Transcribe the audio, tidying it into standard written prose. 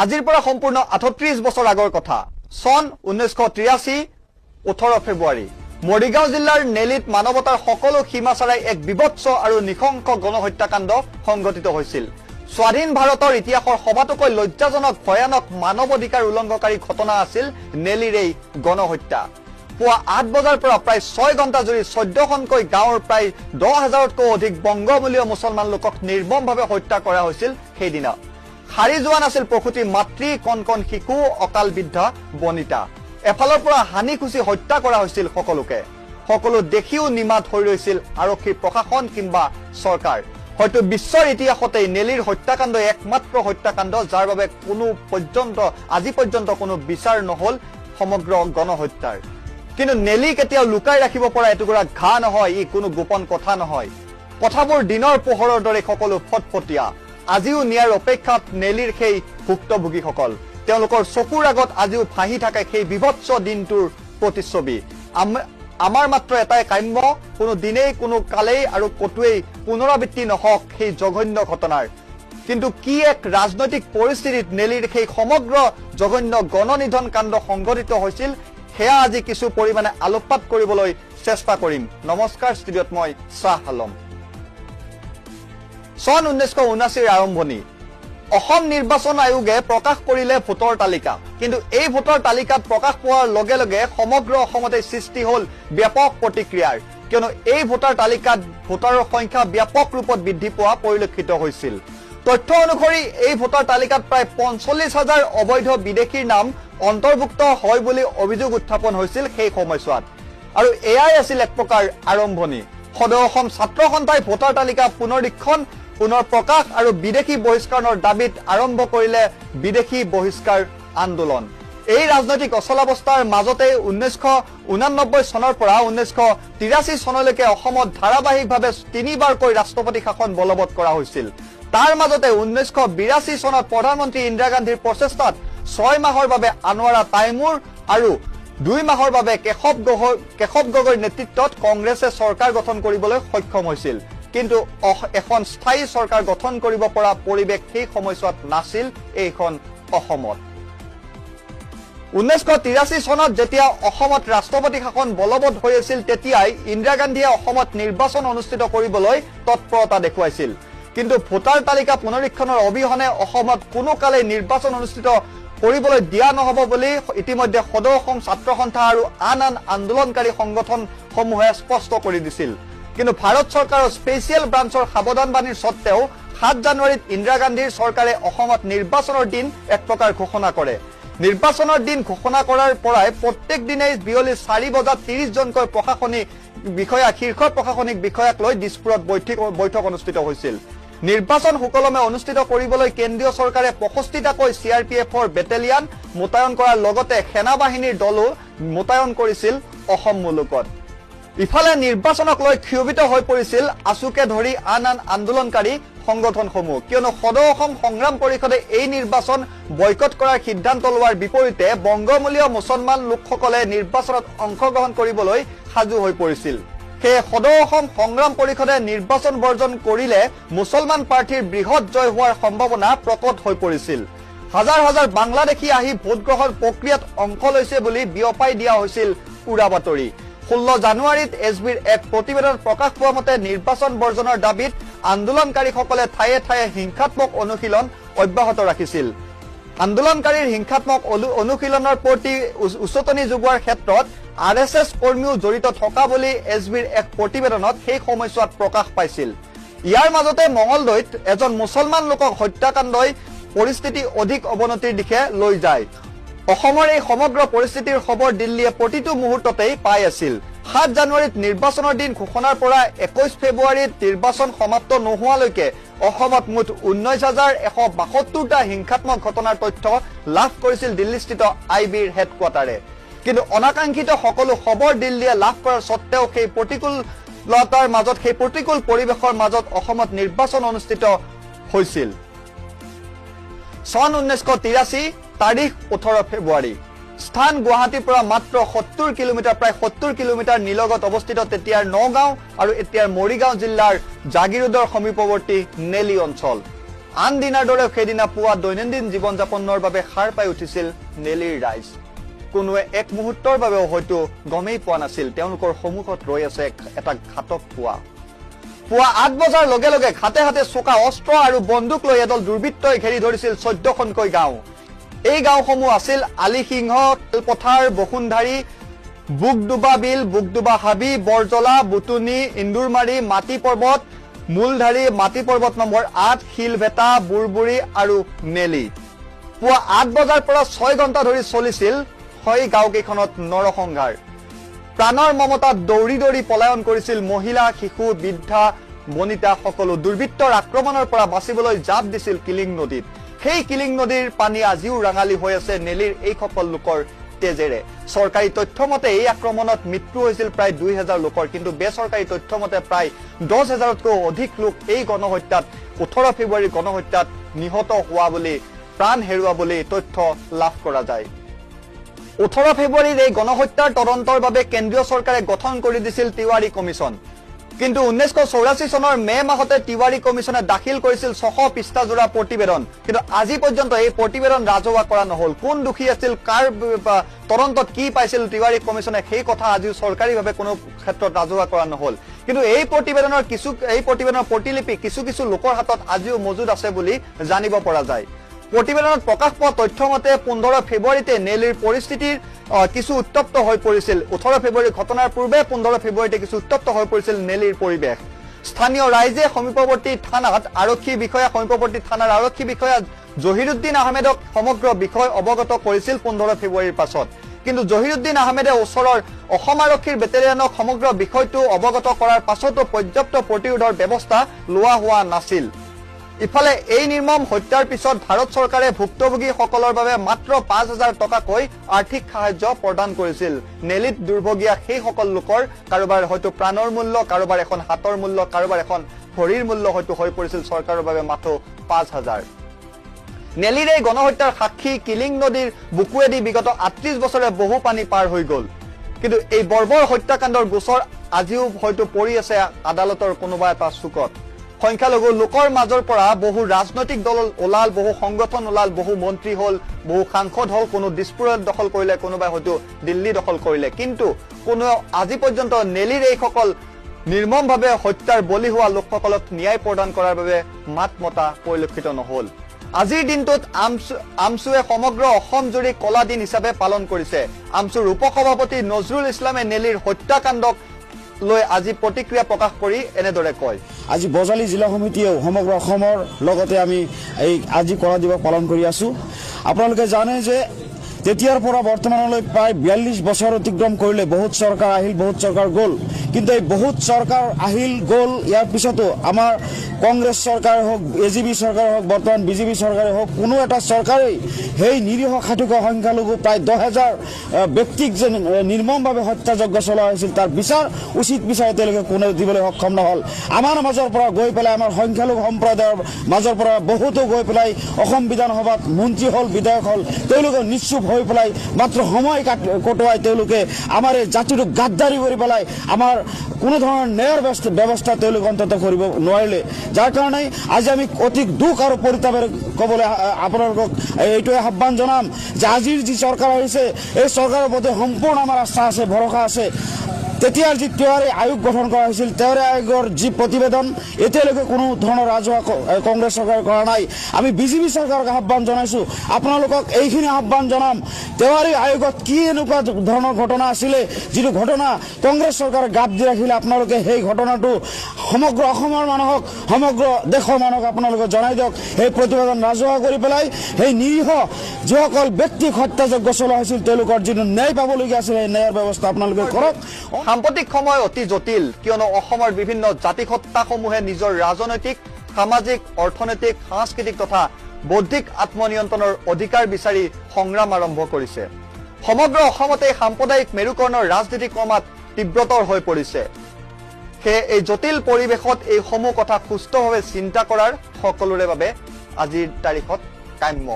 আজিৰ পৰা সম্পূৰ্ণ ৩৮ বছৰ আগৰ কথা সন 1983 18 ফেব্ৰুৱাৰী মৰিগাঁও জিলাৰ নেলিত মানৱতাৰ সকলো সীমা ছাৰাই এক বিভৎস আৰু নিশংস গণহত্যাকাণ্ড সংঘটিত হৈছিল স্বাধীন ভাৰতৰ ইতিহাসৰ সবাতোকৈ লজ্জাজনক ভয়ানক মানৱ অধিকাৰ উলংঘনকাৰী ঘটনা আছিল নেলিৰ এই গণহত্যা পুৱা ৮ বজাৰ পৰা প্ৰায় ৬ ঘণ্টা জুৰি ১৪খনকৈ গাঁৱৰ প্ৰায় ১০,০০০তকৈ অধিক বংগমূলীয় মুছলমান লোকক নিৰ্মমভাৱে হত্যা কৰা হৈছিল সেইদিনা হাৰি যোৱা নাছিল প্ৰকৃতি মাতৃ কণ কণ শিশু অকাল বৃদ্ধা বনিতা এফালৰ পৰা হানি খুচি হত্যা কৰা হৈছিল সকলো দেখিও নিমাত হৈ ৰৈছিল আৰক্ষী প্ৰশাসন কিংবা চৰকাৰ হয়তো বিশ্বৰ ইতিহাসতে নেলিৰ হত্যাকাণ্ড একমাত্ৰ হত্যাকাণ্ড যাৰ বাবে আজি পৰ্যন্ত কোনো বিচাৰ নহল সমগ্ৰ গণহত্যাৰ কিন্তু নেলি কেতিয়াও লুকাই ৰাখিব পৰা এটুকুৰা ঘা নহয় ই কোনো গোপন কথা নহয় কথাবোৰ দিনৰ পোহৰৰ দৰে সকলো ফটফটীয়া আজিও নিয়াৰ অপেক্ষাত নেলিৰ সেই ভুক্তভোগীসকল তেওঁলোকৰ চকুৰ আগত আজিও ফাহি থাকে সেই বিভৎস দিনটোৰ প্ৰতিচ্ছবি আমাৰ মাত্ৰ এটাই কাম্য কোনো দিনেই কোনো কালেই আৰু কটুৱেই পুনৰাবৃত্তি নহওক সেই জঘন্য ঘটনাৰ কিন্তু কি এক ৰাজনৈতিক পৰিস্থিতিত নেলিৰ সেই সমগ্ৰ জঘন্য গণনিধন কাণ্ড সংঘটিত হৈছিল হেয়া আজি কিছু পৰিমাণে আলোকপাত কৰিবলৈ চেষ্টা কৰিম নমস্কাৰ ষ্টুডিঅত মই শাহ আলম সন 1979 আৰম্ভণি অসম নিৰ্বাচন আয়োগে প্ৰকাশ কৰিলে ভোটৰ তালিকা কিন্তু এই ভোটৰ তালিকাত প্ৰকাশ পোৱাৰ লগে লগে সমগ্ৰ অসমতে সৃষ্টি হল ব্যাপক প্ৰতিক্ৰিয়াৰ কিয়নো এই ভোটাৰ তালিকাত ভোটাৰৰ সংখ্যা ব্যাপক ৰূপত বৃদ্ধি পোৱা পৰিলক্ষিত হৈছিল তথ্য অনুসৰি এই ভোটাৰ তালিকাত প্ৰায় ৪৫,০০০ অবৈধ বিদেশীৰ নাম অন্তৰ্ভুক্ত হয় বুলি অভিযোগ উত্থাপন হৈছিল সেই সময়ছোৱাত আৰু এয়াই আছিল এক প্ৰকাৰ আৰম্ভণি সদৌ অসম ছাত্ৰ সন্থাই ভোটাৰ তালিকা পুনৰ প্ৰকাশ আৰু বিদেশী বহিষ্কাৰৰ দাবীত আৰম্ভ কৰিলে বিদেশী বহিষ্কাৰ আন্দোলন এই ৰাজনৈতিক অচলাৱস্থাৰ মাজতে 1989 চনৰ পৰা 1983 চনলৈকে অসমত ধাৰাবাহিকভাৱে তিনিবাৰকৈ ৰাষ্ট্ৰপতি শাসন বলবৎ কৰা হৈছিল তাৰ মাজতে 1982 চনত প্ৰধানমন্ত্ৰী ইন্দিৰা গান্ধীৰ প্ৰচেষ্টাত 6 মাহৰ বাবে আনোৱাৰা তাইমুৰ আৰু 2 মাহৰ বাবে কেশৱ গগৈৰ নেতৃত্বত কংগ্ৰেছে চৰকাৰ গঠন কৰিবলৈ সক্ষম হৈছিল কিন্তু এখন স্থায়ী চৰকাৰ গঠন কৰিব পৰা পৰিৱেশ সেই সময়ছোৱাত নাছিল এইখন অসমত 1983 চনত যেতিয়া অসমত ৰাষ্ট্ৰপতি শাসন বলবৎ হৈ আছিল তেতিয়াই ইন্দিৰা গান্ধীয়ে অসমত নিৰ্বাচন অনুষ্ঠিত কৰিবলৈ তৎপৰতা দেখুৱাইছিল কিন্তু ভোটাৰ তালিকা পুনৰীক্ষণৰ অবিহনে অসমত কোনো কালে নিৰ্বাচন অনুষ্ঠিত কৰিবলৈ দিয়া নহব বুলি ইতিমধ্যে সদৌ অসম ছাত্ৰ সন্থা আৰু আন আন্দোলনকাৰী সংগঠনসমূহে স্পষ্ট কৰি দিছিল কিন্তু ভাৰত চৰকাৰৰ স্পেচিয়েল ব্ৰাঞ্চৰ সাৱধানবাণীৰ সত্ত্বেও 7 জানুৱাৰীত ইন্দিৰা গান্ধীৰ চৰকাৰে অসমত নিৰ্বাচনৰ দিন এক প্ৰকাৰ ঘোষণা কৰে নিৰ্বাচনৰ দিন ঘোষণা কৰাৰ পৰাই প্ৰত্যেক দিনেই বিয়লি 4 বজাত 30 জনকৈ প্ৰশাসনিক বিষয়া শীৰ্ষ প্ৰশাসনিক বিষয়াক লৈ দিছপুৰত বৈঠক অনুষ্ঠিত হৈছিল নিৰ্বাচন সুকলমে অনুষ্ঠিত কৰিবলৈ কেন্দ্ৰীয় চৰকাৰে 65টাকৈ CRPFৰ বেটেলিয়ান মোতায়ন কৰাৰ লগতে সেনাবাহিনীৰ দলো মোতায়ন কৰিছিল অসম মুলুকত ইফালে নিৰ্বাচনক লৈ ক্ষোভিত হৈ পৰিছিল আসুকে ধৰি আন আন্দোলনকাৰী সংগঠনসমূহ কিয়নো সদৌ অসম সংগ্ৰাম পৰিষদে এই নিৰ্বাচন বয়কট কৰাৰ সিদ্ধান্ত লোৱাৰ বিপৰীতে বংগমূলীয় মুছলমান লোকসকলে নিৰ্বাচনত অংশগ্ৰহণ কৰিবলৈ সাজু হৈ পৰিছিল সেই সদৌ অসম সংগ্ৰাম পৰিষদে নিৰ্বাচন বৰ্জন কৰিলে মুছলমান প্ৰাৰ্থীৰ বৃহৎ জয় হোৱাৰ সম্ভাৱনা প্ৰকট হৈ পৰিছিল হাজাৰ হাজাৰ বাংলাদেশী আহি ভোট গ্ৰহণ প্ৰক্ৰিয়াত অংশ লৈছে বুলি বিয়পাই দিয়া হৈছিল উৰা বাতৰি 16 জানুৱাৰীত এছবিৰ এক প্ৰতিবেদনত প্ৰকাশ পোৱা মতে নিৰ্বাচন বৰ্জনৰ দাবীত আন্দোলনকাৰীসকলে ঠায়ে ঠায়ে হিংসাত্মক অনুশীলন অব্যাহত ৰাখিছিল আন্দোলনকাৰীৰ হিংসাত্মক অনুশীলনৰ প্ৰতি উচতনি যোগোৱাৰ ক্ষেত্ৰত RSS কৰ্মীও জড়িত থকা বুলি এছবিৰ এক প্ৰতিবেদনত সেই সময়ছোৱাত প্ৰকাশ পাইছিল ইয়াৰ মাজতে মঙলদৈত এজন মুছলমান লোকক হত্যাকাণ্ডই পৰিস্থিতি অধিক অৱনতিৰ দিশে লৈ যায় অসমৰ এই সমগ্ৰ পৰিস্থিতিৰ খবৰ দিল্লীয়ে প্ৰতিটো মুহূৰ্ততেই পাই আছিল 7 জানুৱাৰীত নিৰ্বাচনৰ দিন ঘোষণাৰ পৰা 21 ফেব্ৰুৱাৰীত নিৰ্বাচন সমাপ্ত নোহোৱালৈকে অসমত মুঠ 19,172টা হিংসাত্মক ঘটনাৰ তথ্য লাভ কৰিছিল দিল্লীস্থিত IBৰ হেডকোৱাৰ্টাৰে কিন্তু অনাকাংক্ষিত সকলো খবৰ দিল্লীয়ে লাভ কৰাৰ সত্ত্বেও সেই প্ৰতিকূল পৰিৱেশৰ মাজত অসমত নিৰ্বাচন অনুষ্ঠিত হৈছিল সন 1983 তাৰিখ 18 ফেব্ৰুৱাৰী স্থান গুৱাহাটীৰ পৰা মাত্ৰ 70 কিলোমিটাৰ প্ৰায় 70 কিলোমিটাৰ নিলগত অৱস্থিত তেতিয়াৰ নগাঁও আৰু এতিয়াৰ মৰিগাঁও জিলাৰ জাগিৰোডৰ সমীপৱৰ্তী নেলি অঞ্চল আন দিনাৰ দৰে সেইদিনা পুৱা দৈনন্দিন জীৱন যাপনৰ বাবে সাৰ পাই উঠিছিল নেলীৰ ৰাইজ। কোনোৱে এক মুহূৰ্তৰ বাবেও হয়তো গমেই পোৱা নাছিল তেওঁলোকৰ সন্মুখত ৰৈ আছে এটা ঘাতক পুৱা 8 বজাৰ লগে লগে হাতে হাতে চোকা অস্ত্ৰ আৰু বন্দুক লৈ এদল দুৰ্বৃত্তই ঘেৰি ধৰিছিল 14খনকৈ গাঁও। এই গাঁওসমূহ আছিল আলিসিংহ, তেলপথাৰ, বসুন্ধাৰী, বুকডুবা বিল, বুকডুবা হাবি, বৰজলা, বুটুনি, ইন্দুৰমাৰী, মাটি পৰ্বত, মূলধাৰী, মাটি পৰ্বত নম্বৰ 8, শিলভেটা, বুৰবুৰী আৰু নেলি। পুৱা 8 বজাৰ পৰা 6 ঘণ্টা ধৰি চলিছিল হয় গাঁওকেইখনত নৰসংহাৰ। প্ৰাণৰ মমতাত দৌৰি দৌৰি পলায়ন কৰিছিল মহিলা, শিশু, বৃদ্ধা, বনিতা সকলো। দুৰ্বৃত্তৰ আক্ৰমণৰ পৰা বাচিবলৈ জাপ দিছিল কিলিং নদীত। সেই কিলিং নদীৰ পানী আজিও ৰাঙালী হৈ আছে নেলীৰ এইসকল লোকৰ তেজেৰে। চৰকাৰী তথ্য মতে এই আক্ৰমণত মৃত্যু হৈছিল প্ৰায় 2000 লোকৰ, কিন্তু বেচৰকাৰী তথ্য মতে প্ৰায় 10,000তকৈ অধিক লোক এই গণহত্যাত 18 ফেব্ৰুৱাৰীৰ গণহত্যাত নিহত হোৱা বুলি, প্ৰাণ হেৰুওৱা বুলি তথ্য লাভ কৰা যায়। 18 ফেব্ৰুৱাৰীৰ এই গণহত্যাৰ তদন্তৰ বাবে কেন্দ্ৰীয় চৰকাৰে গঠন কৰি দিছিল তিৱাৰী কমিছন। কিন্তু 1984 চনৰ মে মাহতে তিৱাৰী কমিছনে দাখিল কৰিছিল 600 পৃষ্ঠাজোৰা প্ৰতিবেদন। কিন্তু আজি পৰ্যন্ত এই প্ৰতিবেদন ৰাজহুৱা কৰা নহল। কোন দোষী আছিল, কাৰ তদন্তত কি পাইছিল তিৱাৰী কমিছনে, সেই কথা আজিও চৰকাৰীভাৱে কোনো ক্ষেত্ৰত ৰাজহুৱা কৰা নহল। কিন্তু এই প্ৰতিবেদনৰ প্ৰতিলিপি কিছু কিছু লোকৰ হাতত আজিও মজুদ আছে বুলি জানিব পৰা যায়। প্ৰতিবেদনত প্ৰকাশ পোৱা তথ্য মতে 15 ফেব্ৰুৱাৰীতে নেলীৰ পৰিস্থিতিৰ কিছু উত্তপ্ত হৈ পৰিছিল। 18 ফেব্ৰুৱাৰীৰ ঘটনাৰ পূৰ্বে 15 ফেব্ৰুৱাৰীতে কিছু উত্তপ্ত হৈ পৰিছিল নেলীৰ পৰিৱেশ। স্থানীয় ৰাইজে সমীপৱৰ্তী থানাৰ আৰক্ষী বিষয়া জহিৰুদ্দিন আহমেদক সমগ্ৰ বিষয় অৱগত কৰিছিল 15 ফেব্ৰুৱাৰীৰ পাছত। কিন্তু জহিৰুদ্দিন আহমেদে ওচৰৰ অসম আৰক্ষীৰ বেটেলিয়ানক সমগ্ৰ বিষয়টো অৱগত কৰাৰ পাছতো পৰ্যাপ্ত প্ৰতিৰোধৰ ব্যৱস্থা লোৱা হোৱা নাছিল। ইফালে এই নিৰ্মম হত্যাৰ পিছত ভাৰত চৰকাৰে ভুক্তভোগীসকলৰ বাবে মাত্ৰ 5,000 টকাকৈ আৰ্থিক সাহায্য প্ৰদান কৰিছিল। নেলীত দুৰ্ভগীয়া সেইসকল লোকৰ কাৰোবাৰ হয়তো প্ৰাণৰ মূল্য, কাৰোবাৰ এখন হাতৰ মূল্য, কাৰোবাৰ এখন ভৰিৰ মূল্য হয়তো হৈ পৰিছিল চৰকাৰৰ বাবে মাত্ৰ 5,000। নেলীৰ এই গণহত্যাৰ সাক্ষী কিলিং নদীৰ বুকুৱেদি বিগত 38 বছৰে বহু পানী পাৰ হৈ গল। কিন্তু এই বৰ্বৰ হত্যাকাণ্ডৰ গোচৰ আজিও হয়তো পৰি আছে আদালতৰ কোনোবা এটা চুকত। সংখ্যালঘু লোকৰ মাজৰ পৰা বহু ৰাজনৈতিক দল ওলাল, বহু সংগঠন ওলাল, বহু মন্ত্ৰী হল, বহু সাংসদ হল, কোনো দিছপুৰত দখল কৰিলে, কোনোবাই হয়তো দিল্লী দখল কৰিলে। কিন্তু কোনো আজি পৰ্যন্ত নেলীৰ এইসকল নিৰ্মমভাৱে হত্যাৰ বলি হোৱা লোকসকলক ন্যায় প্ৰদান কৰাৰ বাবে মাত মতা পৰিলক্ষিত নহল। আজিৰ দিনটোত আমছুৱে সমগ্ৰ অসম জুৰি কলা দিন হিচাপে পালন কৰিছে। আমছুৰ উপসভাপতি নজৰুল ইছলামে নেলীৰ হত্যাকাণ্ডক লৈ আজি প্ৰতিক্ৰিয়া প্ৰকাশ কৰি এনেদৰে কয়। আজি বজালী জিলা সমিতিয়েও সমগ্ৰ অসমৰ লগতে আমি এই আজি কলা দিৱস পালন কৰি আছো। আপোনালোকে জানে যে তেতিয়াৰ পৰা বৰ্তমানলৈ প্ৰায় 42 বছৰ অতিক্ৰম কৰিলে। বহুত চৰকাৰ আহিল, বহুত চৰকাৰ গ'ল, কিন্তু এই বহুত চৰকাৰ আহিল গ'ল ইয়াৰ পিছতো আমাৰ কংগ্ৰেছ চৰকাৰে হওক, AGP চৰকাৰে হওক, বৰ্তমান BJP চৰকাৰে হওক, কোনো এটা চৰকাৰেই সেই নিৰীহ খাটুক সংখ্যালঘু প্ৰায় 10,000 ব্যক্তিক যে নিৰ্মমভাৱে হত্যাযজ্ঞ চলোৱা হৈছিল তাৰ বিচাৰ, উচিত বিচাৰ তেওঁলোকে কোনেও দিবলৈ সক্ষম নহল। আমাৰ মাজৰ পৰা গৈ পেলাই আমাৰ সংখ্যালঘু সম্প্ৰদায়ৰ মাজৰ পৰা বহুতো গৈ পেলাই অসম বিধানসভাত মন্ত্ৰী হল, বিধায়ক হল, তেওঁলোকে নিশ্চুপ হৈ পেলাই মাত্ৰ সময় কটোৱাই তেওঁলোকে আমাৰ এই জাতিটোক গাদ্দাৰী কৰি পেলাই আমাৰ কোনো ধৰণৰ ন্যায়ৰ ব্যৱস্থা তেওঁলোকে অন্তত কৰিব নোৱাৰিলে। যাৰ কাৰণে আজি আমি অতি দুখ আৰু পৰিতাপেৰে ক'বলৈ আপোনালোকক এইটোৱে আহ্বান জনাম যে আজিৰ যি চৰকাৰ আহিছে এই চৰকাৰৰ প্ৰতি সম্পূৰ্ণ আমাৰ আস্থা আছে, ভৰসা আছে। তেতিয়াৰ যি তিৱাৰী আয়োগ গঠন কৰা হৈছিল, তিৱাৰী আয়োগৰ যি প্ৰতিবেদন এতিয়ালৈকে কোনো ধৰণৰ ৰাজহুৱা কংগ্ৰেছ চৰকাৰে কৰা নাই। আমি BJP চৰকাৰক আহ্বান জনাইছো, আপোনালোকক এইখিনি আহ্বান জনাম, তিৱাৰী আয়োগত কি এনেকুৱা ধৰণৰ ঘটনা আছিলে যিটো ঘটনা কংগ্ৰেছ চৰকাৰে গাপ দি ৰাখিলে, আপোনালোকে সেই ঘটনাটো সমগ্ৰ অসমৰ মানুহক, সমগ্ৰ দেশৰ মানুহক আপোনালোকে জনাই দিয়ক। সেই প্ৰতিবেদন ৰাজহুৱা কৰি পেলাই সেই নিৰীহ যিসকল ব্যক্তিক হত্যাযজ্ঞ চলোৱা হৈছিল তেওঁলোকৰ যিটো ন্যায় পাবলগীয়া আছিল সেই ন্যায়ৰ ব্যৱস্থা আপোনালোকে কৰক। সাম্প্ৰতিক সময় অতি জটিল, কিয়নো অসমৰ বিভিন্ন জাতিসত্তাসমূহে নিজৰ ৰাজনৈতিক, সামাজিক, অৰ্থনৈতিক, সাংস্কৃতিক তথা বৌদ্ধিক আত্মনিয়ন্ত্ৰণৰ অধিকাৰ বিচাৰি সংগ্ৰাম আৰম্ভ কৰিছে। সমগ্ৰ অসমতে সাম্প্ৰদায়িক মেৰুকৰণৰ ৰাজনীতি ক্ৰমাৎ তীব্ৰতৰ হৈ পৰিছে। সেয়ে এই জটিল পৰিৱেশত এই সমূহ কথা সুস্থভাৱে চিন্তা কৰাৰ সকলোৰে বাবে আজিৰ তাৰিখত কাম্য।